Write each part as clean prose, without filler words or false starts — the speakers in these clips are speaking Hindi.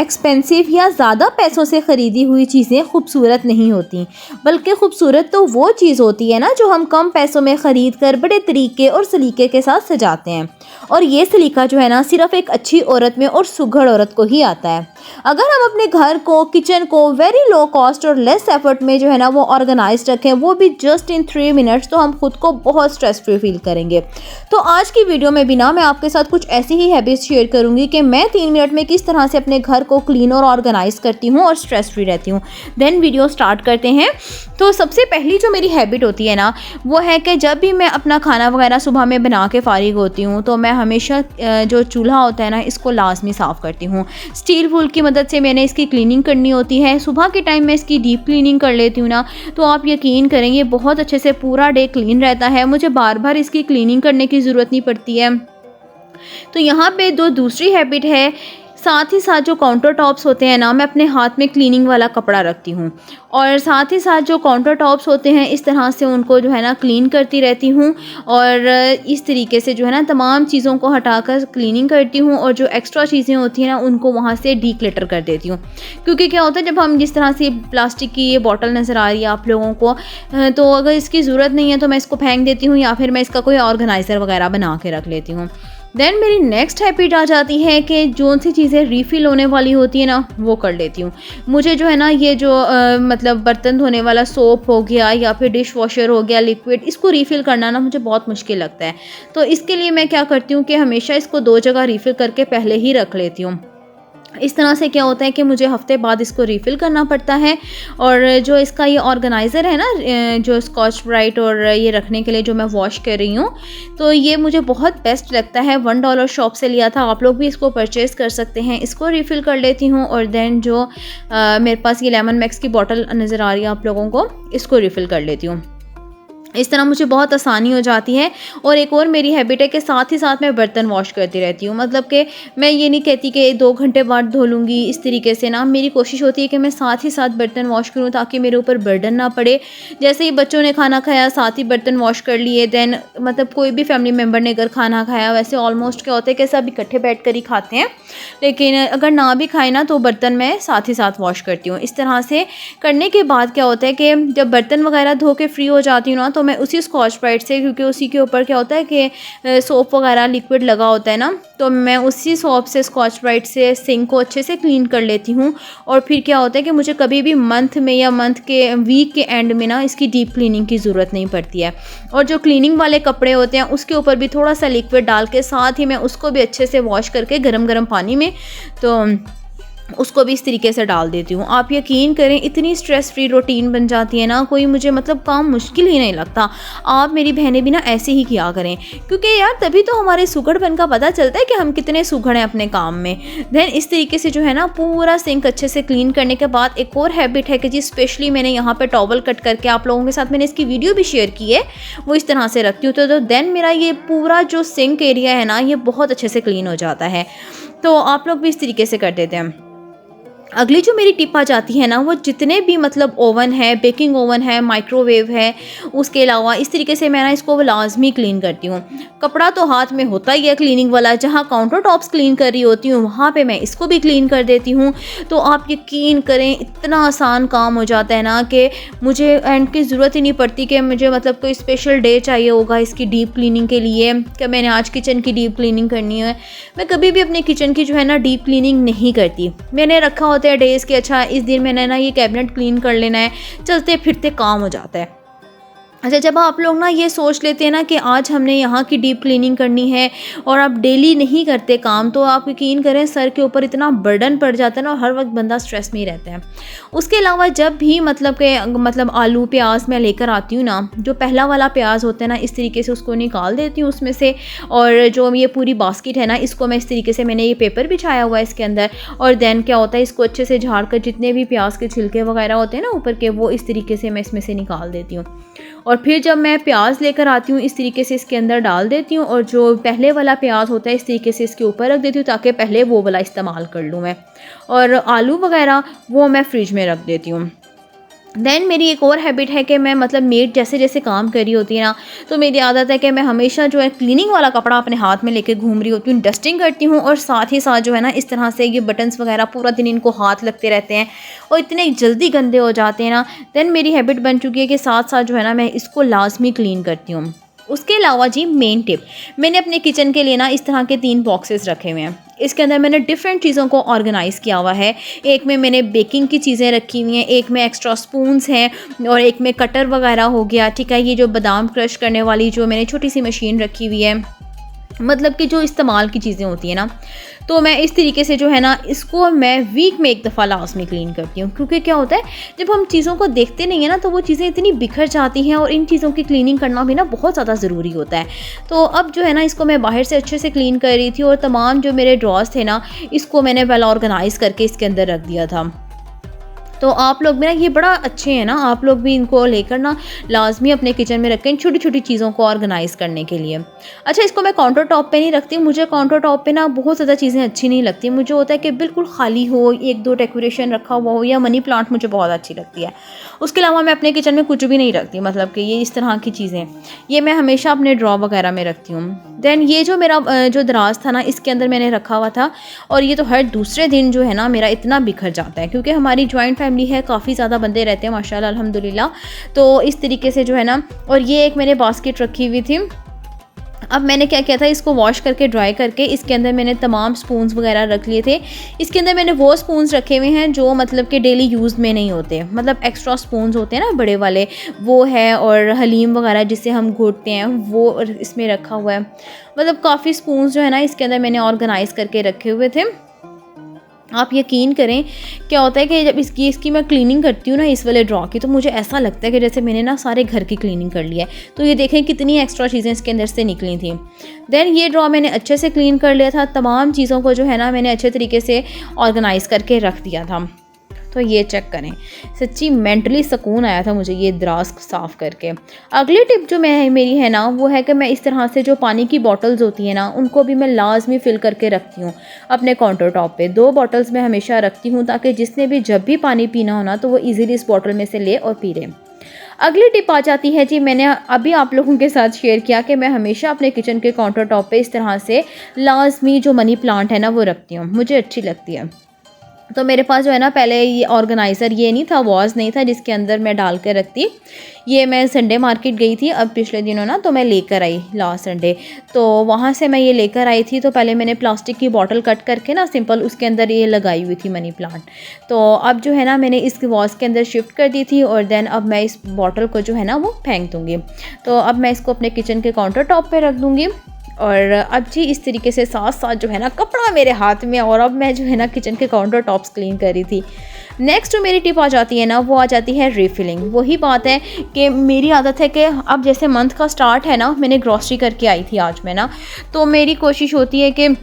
एक्सपेंसिव या ज़्यादा पैसों से ख़रीदी हुई चीज़ें खूबसूरत नहीं होती, बल्कि खूबसूरत तो वो चीज़ होती है ना जो हम कम पैसों में ख़रीद कर बड़े तरीके और सलीके के साथ सजाते हैं। और ये सलीका जो है ना सिर्फ़ एक अच्छी औरत में और सुघड़ औरत को ही आता है। अगर हम अपने घर को, किचन को वेरी लो कॉस्ट और लेस एफर्ट में जो है ना वो ऑर्गेनाइज रखें, वो भी जस्ट इन 3 मिनट्स, तो हम खुद को बहुत स्ट्रेस फ्री फील करेंगे। तो आज की वीडियो में भी ना मैं आपके साथ कुछ ऐसी ही हैबिट्स शेयर करूंगी कि मैं 3 मिनट में किस तरह से अपने घर को क्लीन और ऑर्गेनाइज करती हूँ और स्ट्रेस फ्री रहती हूँ। देन वीडियो स्टार्ट करते हैं। तो सबसे पहली जो मेरी हैबिट होती है ना वो है कि जब भी मैं अपना खाना वगैरह सुबह में बना के फारिग होती हूँ तो मैं हमेशा जो चूल्हा होता है ना इसको लाजमी साफ़ करती हूँ। स्टील वूल की मदद से मैंने इसकी क्लीनिंग करनी होती है। सुबह के टाइम मैं इसकी डीप क्लीनिंग कर लेती हूँ ना, तो आप यकीन करेंगे बहुत अच्छे से पूरा डे क्लीन रहता है। मुझे बार बार इसकी क्लीनिंग करने की ज़रूरत नहीं पड़ती है। तो यहाँ पे दूसरी हैबिट है, साथ ही साथ जो काउंटर टॉप्स होते हैं ना मैं अपने हाथ में क्लीनिंग वाला कपड़ा रखती हूँ और साथ ही साथ जो काउंटर टॉप्स होते हैं इस तरह से उनको जो है ना क्लीन करती रहती हूँ और इस तरीके से जो है ना तमाम चीज़ों को हटाकर क्लीनिंग करती हूँ और जो एक्स्ट्रा चीज़ें होती हैं ना उनको वहाँ से डीक्लटर कर देती हूँ। क्योंकि क्या होता है जब हम जिस तरह से प्लास्टिक की ये बॉटल नज़र आ रही है आप लोगों को, तो अगर इसकी ज़रूरत नहीं है तो मैं इसको फेंक देती हूँ या फिर मैं इसका कोई ऑर्गेनाइज़र वगैरह बना के रख लेती हूँ। देन मेरी नेक्स्ट हैबिट आ जाती है कि जो सी चीज़ें रीफ़िल होने वाली होती है ना वो कर लेती हूँ। मुझे जो है ना ये जो मतलब बर्तन धोने वाला सोप हो गया या फिर डिश वॉशर हो गया लिक्विड, इसको रीफ़िल करना ना मुझे बहुत मुश्किल लगता है। तो इसके लिए मैं क्या करती हूँ कि हमेशा इसको 2 जगह रीफ़िल करके पहले ही रख लेती हूँ। इस तरह से क्या होता है कि मुझे हफ्ते बाद इसको रीफ़िल करना पड़ता है। और जो इसका ये ऑर्गेनाइज़र है ना जो स्कॉच ब्राइट और ये रखने के लिए जो मैं वॉश कर रही हूँ, तो ये मुझे बहुत बेस्ट लगता है। $1 शॉप से लिया था, आप लोग भी इसको परचेज़ कर सकते हैं। इसको रीफ़िल कर लेती हूँ और देन जो मेरे पास ये लेमन मैक्स की बॉटल नज़र आ रही है आप लोगों को, इसको रीफ़िल कर लेती हूँ। इस तरह मुझे बहुत आसानी हो जाती है। और एक और मेरी हैबिट है कि साथ ही साथ मैं बर्तन वॉश करती रहती हूँ। मतलब कि मैं ये नहीं कहती कि 2 घंटे बाद धो लूँगी, इस तरीके से ना मेरी कोशिश होती है कि मैं साथ ही साथ बर्तन वॉश करूँ ताकि मेरे ऊपर बर्डन ना पड़े। जैसे ही बच्चों ने खाना खाया साथ ही बर्तन वॉश कर लिए, देन मतलब कोई भी फैमिली मेम्बर ने अगर खाना खाया, वैसे ऑलमोस्ट क्या होता है कि सब इकट्ठे बैठ कर ही खाते हैं, लेकिन अगर ना भी खाए ना तो बर्तन मैं साथ ही साथ वॉश करती हूँ। इस तरह से करने के बाद क्या होता है कि जब बर्तन वगैरह धो के फ्री हो जाती हूँ ना तो मैं उसी स्कॉच ब्राइट से, क्योंकि उसी के ऊपर क्या होता है कि सोप वगैरह लिक्विड लगा होता है ना, तो मैं उसी सोप से स्कॉच ब्राइट से सिंक को अच्छे से क्लीन कर लेती हूँ। और फिर क्या होता है कि मुझे कभी भी मंथ में या मंथ के वीक के एंड में ना इसकी डीप क्लीनिंग की ज़रूरत नहीं पड़ती है। और जो क्लीनिंग वाले कपड़े होते हैं उसके ऊपर भी थोड़ा सा लिक्विड डाल के साथ ही मैं उसको भी अच्छे से वॉश करके गरम गरम पानी में तो उसको भी इस तरीके से डाल देती हूँ। आप यकीन करें इतनी स्ट्रेस फ्री रूटीन बन जाती है ना, कोई मुझे मतलब काम मुश्किल ही नहीं लगता। आप मेरी बहनें भी ना ऐसे ही किया करें, क्योंकि यार तभी तो हमारे सुघड़पन का पता चलता है कि हम कितने सुघड़ हैं अपने काम में। देन इस तरीके से जो है ना पूरा सिंक अच्छे से क्लीन करने के बाद एक और हैबिट है कि जी स्पेशली मैंने यहाँ पर टॉवल कट करके आप लोगों के साथ मैंने इसकी वीडियो भी शेयर की है, वो इस तरह से रखती हूँ। तो देन मेरा ये पूरा जो सिंक एरिया है ना ये बहुत अच्छे से क्लीन हो जाता है। तो आप लोग भी इस तरीके से कर देते हैं। अगली जो मेरी टिप आ जाती है ना वो जितने भी मतलब ओवन है, बेकिंग ओवन है, माइक्रोवेव है, उसके अलावा इस तरीके से मैं ना इसको लाजमी क्लीन करती हूँ। कपड़ा तो हाथ में होता ही है क्लीनिंग वाला, जहाँ काउंटर टॉप्स क्लीन कर रही होती हूँ वहाँ पे मैं इसको भी क्लीन कर देती हूँ। तो आप यकीन करें इतना आसान काम हो जाता है ना कि मुझे एंड की ज़रूरत ही नहीं पड़ती कि मुझे मतलब कोई स्पेशल डे चाहिए होगा इसकी डीप क्लीनिंग के लिए कि मैंने आज किचन की डीप क्लीनिंग करनी है। मैं कभी भी अपने किचन की जो है ना डीप क्लीनिंग नहीं करती। मैंने रखा होता है डेज़ के, अच्छा इस दिन मैंने ना ये कैबिनेट क्लीन कर लेना है, चलते फिरते काम हो जाता है। अच्छा जब आप लोग ना ये सोच लेते हैं ना कि आज हमने यहाँ की डीप क्लीनिंग करनी है और आप डेली नहीं करते काम, तो आप यकीन करें सर के ऊपर इतना बर्डन पड़ जाता है ना और हर वक्त बंदा स्ट्रेस में ही रहता है। उसके अलावा जब भी मतलब आलू प्याज मैं लेकर आती हूँ ना, जो पहला वाला प्याज होता है ना इस तरीके से उसको निकाल देती हूँ उसमें से, और जो ये पूरी बास्केट है ना इसको मैं इस तरीके से, मैंने ये पेपर बिछाया हुआ है इसके अंदर, और देन क्या होता है इसको अच्छे से झाड़ कर जितने भी प्याज के छिलके वगैरह होते हैं ना ऊपर के, वो इस तरीके से मैं इसमें से निकाल देती हूँ। और फिर जब मैं प्याज लेकर आती हूँ इस तरीके से इसके अंदर डाल देती हूँ, और जो पहले वाला प्याज होता है इस तरीके से इसके ऊपर रख देती हूँ ताकि पहले वो वाला इस्तेमाल कर लूँ मैं। और आलू वगैरह वो मैं फ्रिज में रख देती हूँ। देन मेरी एक और हैबिट है कि मैं मतलब मेड जैसे जैसे काम कर रही होती है ना, तो मेरी आदत है कि मैं हमेशा जो है क्लीनिंग वाला कपड़ा अपने हाथ में लेके घूम रही होती हूँ, डस्टिंग करती हूँ और साथ ही साथ जो है ना इस तरह से ये बटन्स वगैरह पूरा दिन इनको हाथ लगते रहते हैं और इतने जल्दी गंदे हो जाते हैं ना। देन मेरी हैबिट बन चुकी है कि साथ साथ जो है ना मैं इसको लाजमी क्लीन करती हूँ। उसके अलावा जी मेन टिप, मैंने अपने किचन के लिए ना इस तरह के 3 बॉक्सेस रखे हुए हैं। इसके अंदर मैंने डिफरेंट चीज़ों को ऑर्गेनाइज़ किया हुआ है। एक में मैंने बेकिंग की चीज़ें रखी हुई हैं, एक में एक्स्ट्रा स्पून्स हैं और एक में कटर वगैरह हो गया, ठीक है। ये जो बादाम क्रश करने वाली जो मैंने छोटी सी मशीन रखी हुई है, मतलब कि जो इस्तेमाल की चीज़ें होती हैं ना, तो मैं इस तरीके से जो है ना इसको मैं वीक में एक दफ़ा लास्ट क्लीन करती हूँ। क्योंकि क्या होता है, जब हम चीज़ों को देखते नहीं है ना तो वो चीज़ें इतनी बिखर जाती हैं और इन चीज़ों की क्लीनिंग करना भी ना बहुत ज़्यादा ज़रूरी होता है। तो अब जो है ना इसको मैं बाहर से अच्छे से क्लीन कर रही थी और तमाम जो मेरे ड्रॉर्स थे ना इसको मैंने पहले ऑर्गेनाइज़ करके इसके अंदर रख दिया था। तो आप लोग भी ना ये बड़ा अच्छे हैं ना, आप लोग भी इनको लेकर ना लाजमी अपने किचन में रखें छोटी छोटी चीज़ों को ऑर्गेनाइज़ करने के लिए। अच्छा, इसको मैं काउंटर टॉप पे नहीं रखती, मुझे काउंटर टॉप पे ना बहुत ज़्यादा चीज़ें अच्छी नहीं लगती। मुझे होता है कि बिल्कुल खाली हो, 1-2 डेकोरेशन रखा हुआ हो, या मनी प्लांट मुझे बहुत अच्छी लगती है। उसके अलावा मैं अपने किचन में कुछ भी नहीं रखती, मतलब कि ये इस तरह की चीज़ें ये मैं हमेशा अपने ड्रॉ वगैरह में रखती हूँ। देन ये जो मेरा जो दराज था ना इसके अंदर मैंने रखा हुआ था और ये तो हर दूसरे दिन जो है ना मेरा इतना बिखर जाता है, क्योंकि हमारी जॉइंट फैमिली है, काफ़ी ज़्यादा बंदे रहते हैं माशाल्लाह अल्हम्दुलिल्लाह। तो इस तरीके से जो है ना, और ये एक मैंने बास्केट रखी हुई थी। अब मैंने क्या किया था, इसको वॉश करके ड्राई करके इसके अंदर मैंने तमाम स्पून्स वगैरह रख लिए थे। इसके अंदर मैंने वो स्पून्स रखे हुए हैं जो मतलब कि डेली यूज़ में नहीं होते, मतलब एक्स्ट्रा स्पून्स होते हैं ना बड़े वाले, वो है। और हलीम वगैरह जिससे हम घोटते हैं वो इसमें रखा हुआ है। मतलब काफ़ी स्पून्स जो है ना इसके अंदर मैंने ऑर्गेनाइज़ करके रखे हुए थे। आप यकीन करें, क्या होता है कि जब इसकी मैं क्लीनिंग करती हूँ ना इस वाले ड्रॉ की, तो मुझे ऐसा लगता है कि जैसे मैंने ना सारे घर की क्लीनिंग कर ली है। तो ये देखें कितनी एक्स्ट्रा चीज़ें इसके अंदर से निकली थी। देन ये ड्रॉ मैंने अच्छे से क्लीन कर लिया था, तमाम चीज़ों को जो है ना मैंने अच्छे तरीके से ऑर्गेनाइज़ करके रख दिया था। तो ये चेक करें, सच्ची मेंटली सुकून आया था मुझे ये दराज साफ़ करके। अगली टिप जो मेरी है ना वो है कि मैं इस तरह से जो पानी की बॉटल्स होती हैं ना उनको भी मैं लाजमी फ़िल करके रखती हूँ अपने काउंटर टॉप पे। 2 बॉटल्स मैं हमेशा रखती हूँ ताकि जिसने भी जब भी पानी पीना हो ना तो वो ईज़िली इस बॉटल में से ले और पी ले। अगली टिप आ जाती है जी, मैंने अभी आप लोगों के साथ शेयर किया कि मैं हमेशा अपने किचन के काउंटर टॉप पे इस तरह से लाजमी जो मनी प्लांट है ना वो रखती हूँ, मुझे अच्छी लगती है। तो मेरे पास जो है ना पहले ये ऑर्गेनाइज़र ये नहीं था, वॉज नहीं था जिसके अंदर मैं डाल कर रखती। ये मैं संडे मार्केट गई थी अब पिछले दिनों ना, तो मैं लेकर आई लास्ट संडे, तो वहाँ से मैं ये लेकर आई थी। तो पहले मैंने प्लास्टिक की बॉटल कट करके ना सिंपल उसके अंदर ये लगाई हुई थी मनी प्लांट। तो अब जो है ना मैंने इस वॉज के अंदर शिफ्ट कर दी थी और देन अब मैं इस बॉटल को जो है ना वो फेंक दूँगी। तो अब मैं इसको अपने किचन के काउंटर टॉप पर रख दूँगी। और अब जी इस तरीके से साथ साथ जो है ना कपड़ा मेरे हाथ में, और अब मैं जो है ना किचन के काउंटर टॉप्स क्लीन कर रही थी। नेक्स्ट जो मेरी टिप आ जाती है ना वो आ जाती है रीफिलिंग। वही बात है कि मेरी आदत है कि अब जैसे मंथ का स्टार्ट है ना, मैंने ग्रॉसरी करके आई थी आज मैं ना, तो मेरी कोशिश होती है कि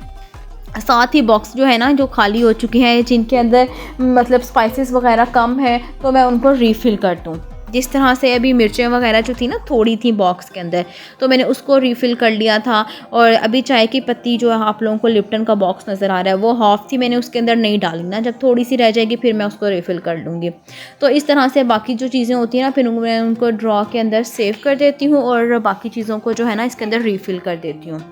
साथ ही बॉक्स जो है ना जो खाली हो चुके हैं, जिनके अंदर मतलब स्पाइसेस वगैरह कम है, तो मैं उनको रीफ़िल कर दूँ। जिस तरह से अभी मिर्चें वगैरह जो थी ना थोड़ी थी बॉक्स के अंदर, तो मैंने उसको रीफ़िल कर लिया था। और अभी चाय की पत्ती जो है आप लोगों को लिप्टन का बॉक्स नज़र आ रहा है वो हाफ़ थी, मैंने उसके अंदर नहीं डाली ना, जब थोड़ी सी रह जाएगी फिर मैं उसको रीफ़िल कर लूँगी। तो इस तरह से बाकी जो चीज़ें होती हैं ना फिर मैं उनको ड्रॉ के अंदर सेव कर देती हूँ और बाकी चीज़ों को जो है ना इसके अंदर रीफ़िल कर देती हूँ।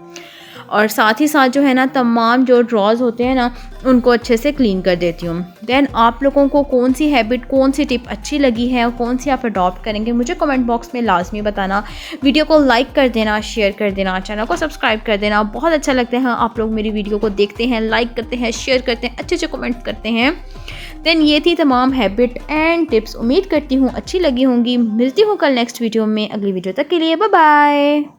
और साथ ही साथ जो है ना तमाम जो ड्रॉज होते हैं ना उनको अच्छे से क्लीन कर देती हूँ। देन आप लोगों को कौन सी हैबिट, कौन सी टिप अच्छी लगी है और कौन सी आप अडॉप्ट करेंगे मुझे कमेंट बॉक्स में लाजमी बताना। वीडियो को लाइक कर देना, शेयर कर देना, चैनल को सब्सक्राइब कर देना। बहुत अच्छा लगता है आप लोग मेरी वीडियो को देखते हैं, लाइक करते हैं, शेयर करते हैं, अच्छे अच्छे कमेंट करते हैं। देन ये थी तमाम हैबिट एंड टिप्स, उम्मीद करती हूँ अच्छी लगी होंगी। मिलती हूँ कल नेक्स्ट वीडियो में, अगली वीडियो तक के लिए बाय बाय।